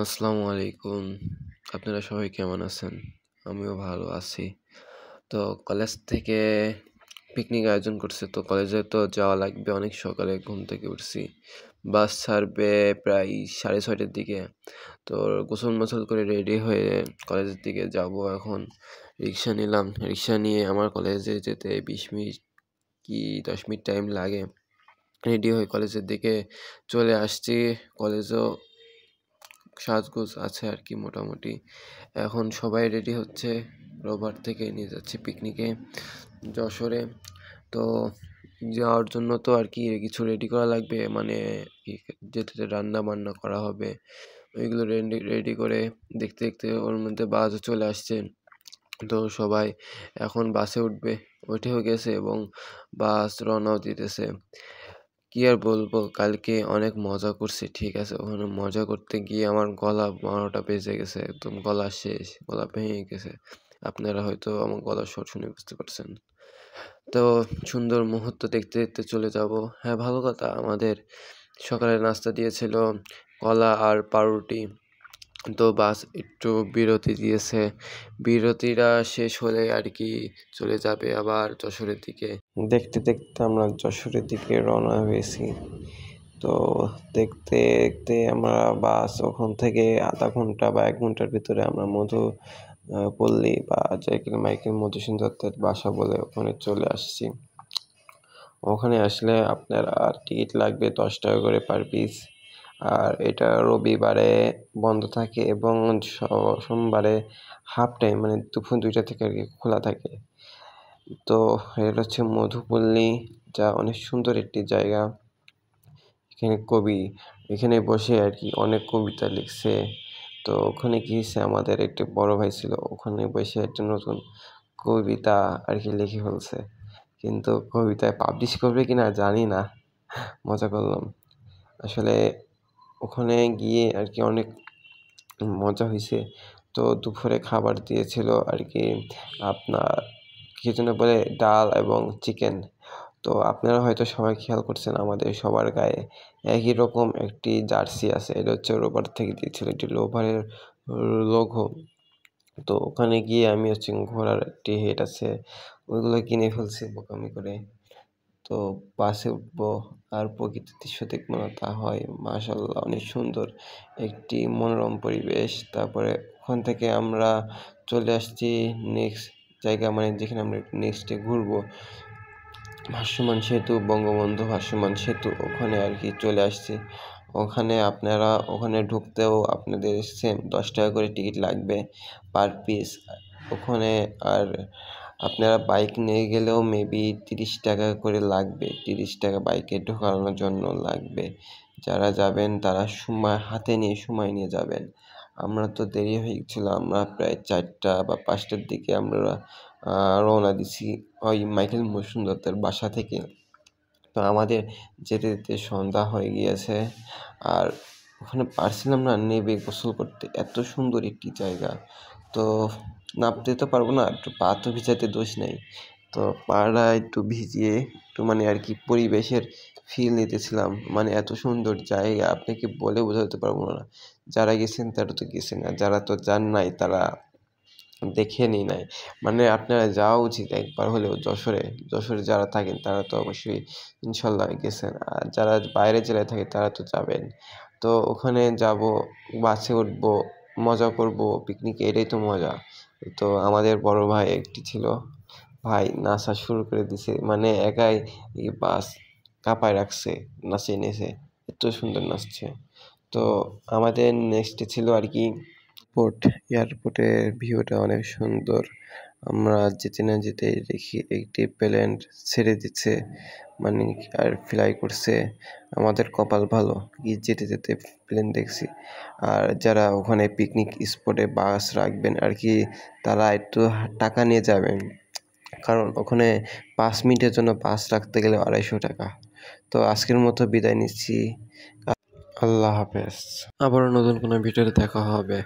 আসসালামু আলাইকুম। আপনারা সবাই কেমন আছেন? আমিও ভালো আছি। তো কলেজ থেকে পিকনিক আয়োজন করছে। তো কলেজে তো যাওয়া লাগবে। অনেক সকালে ঘুম থেকে উঠছি। বাস ছাড়বে প্রায় 6:30টার দিকে। তো গোসল-মোসল করে রেডি হয়ে কলেজের দিকে যাব এখন। রিক্সা নিলাম। রিক্সা নিয়ে আমার কলেজে যেতে 20 মিনিট কি 10 মিনিট টাইম লাগে। রেডি হয়ে কলেজের দিকে চলে আসছি। কলেজেও সাজগোজ আছে আর কি মোটামুটি। এখন সবাই রেডি হচ্ছে। রোববার থেকে নিয়ে যাচ্ছে পিকনিকে যশোরে। তো যাওয়ার জন্য তো আর কি কিছু রেডি করা লাগবে, মানে যেতে রান্না বান্না করা হবে। ওইগুলো রেডি করে দেখতে দেখতে ওর মধ্যে বাসও চলে আসছে। তো সবাই এখন বাসে উঠবে, উঠেও গেছে এবং বাস রওনাও দিতেছে। কি আর বলবো, কালকে অনেক মজা করছি, ঠিক আছে। ওখানে মজা করতে গিয়ে আমার গলা 12টা বেজে গেছে, একদম গলা শেষ, গলা ভেঙে গেছে। আপনারা হয়তো আমার গলার স্বর শুনে বুঝতে পারছেন। তো সুন্দর মুহূর্ত দেখতে দেখতে চলে যাব। হ্যাঁ, ভালো কথা, আমাদের সকালে নাস্তা দিয়েছিল কলা আর পাউরুটি। তো বাস একটু বিরতি দিয়েছে। বিরতিটা শেষ হলে আর কি চলে যাবে আবার যশোরের দিকে। দেখতে দেখতে আমরা যশোরের দিকে রওনা হয়েছি। তো দেখতে দেখতে আমরা বাস ওখান থেকে আধা ঘন্টা বা 1 ঘন্টার ভিতরে আমরা পল্লী বা মাইকেল মধুসূদন দত্তের বাসা বলে ওখানে চলে আসছি। ওখানে আসলে আপনার টিকিট লাগবে 10 টাকা করে পার পিস। আর এটা রবিবারে বন্ধ থাকে এবং সোমবারে হাফ টাইম, মানে দুপুর 2টা থেকে আর কি খোলা থাকে। তো এটা হচ্ছে মধুপল্লী, যা অনেক সুন্দর একটি জায়গা। এখানে বসে আর কি অনেক কবিতা লিখছে। তো ওখানে কি হয়েছে, আমাদের একটি বড় ভাই ছিল, ওখানে বসে একটা নতুন কবিতা আর কি লিখে ফেলছে। কিন্তু কবিতায় পাবলিশ করবে কিনা জানি না। মজা করলাম। আসলে ওখানে গিয়ে আর কি অনেক মজা হয়েছে। তো দুপুরে খাবার দিয়েছিল আর কি আপনার কি যেন বলে, ডাল এবং চিকেন। তো আপনারা হয়তো সবাই খেয়াল করছেন আমাদের সবার গায়ে একই রকম একটি জার্সি আছে। এটা হচ্ছে রোববার থেকে দিয়েছিল, এটি রোববারের লোগো। তো ওখানে গিয়ে আমি হচ্ছে ঘোড়ার একটি হেড আছে, ওইগুলো কিনে ফেলছি বোকামি করে। তো বাসে উঠবো আর প্রকৃতির দৃশ্য দেখবো না তা হয়? মাশাআল্লাহ, অনেক সুন্দর একটি মনোরম পরিবেশ। তারপরে ওখান থেকে আমরা চলে আসছি নেক্সট জায়গা, মানে যেখানে আমরা নেক্সটে ঘুরবো, ভাসমান সেতু, বঙ্গবন্ধু ভাসমান সেতু, ওখানে আর কি চলে আসছি। ওখানে ঢুকতেও আপনাদের সেম 10 টাকা করে টিকিট লাগবে পার পিস ওখানে। আর আপনারা বাইক নিয়ে গেলেও মেবি 30 টাকা করে লাগবে। 30 টাকা বাইকে ঢোকানোর জন্য লাগবে। যারা যাবেন তারা হাতে নিয়ে যাবেন। আমরা তো দেরি হয়ে গেছিল, আমরা প্রায় 4টা বা 5টার দিকে আমরা রওনা দিছি ওই মাইকেল মধুসূদন দত্তের বাসা থেকে। তো আমাদের যেতে যেতে সন্ধ্যা হয়ে গিয়েছে। আর ওখানে পারছিলাম না নেমে গোসল করতে, এত সুন্দর একটি জায়গা। তো নামতে তো পারবো না, একটু পা তো ভিজাতে দোষ নেই। তো পাটা একটু ভিজিয়ে একটু মানে আর কি পরিবেশের ফিল নিতেছিলাম। মানে এত সুন্দর জায়গা আপনাকে বলে বোঝাতে পারবো না। যারা গেছেন তারা তো গেছেন, আর যারা তো যান নাই তারা দেখেনি নাই। মানে আপনারা যাওয়া উচিত একবার হলেও যশোরে। যশোরে যারা থাকেন তারা তো অবশ্যই ইনশাল্লাহ গেছেন, আর যারা বাইরের জেলায় থাকে তারা তো যাবেন। তো ওখানে যাব, বাসে উঠবো, মজা করব, পিকনিকে, এটাই তো মজা। তো আমাদের বড় ভাই একটি ছিল, ভাই নাচা শুরু করে দিছে, মানে একাই এই বাস কাঁপায় রাখছে, নাচিয়ে নিয়েছে, এত সুন্দর নাচছে। তো আমাদের নেক্সটে ছিল আর কি এয়ারপোর্টের ভিউটা অনেক সুন্দর। আমরা যেতে না যেতেই দেখি একটি প্লেন ছেড়ে দিচ্ছে, মানে আর ফ্লাই করছে। আমাদের কপাল ভালো, যেতে যেতে প্লেন দেখছি। আর যারা ওখানে পিকনিক স্পটে বাস রাখবেন আর কি, তারা একটু টাকা নিয়ে যাবেন, কারণ ওখানে 5 মিনিটের জন্য বাস রাখতে গেলে 250 টাকা। তো আজকের মতো বিদায় নিচ্ছি। আল্লাহ হাফেজ। আবারও নতুন কোনো ভিডিওতে দেখা হবে।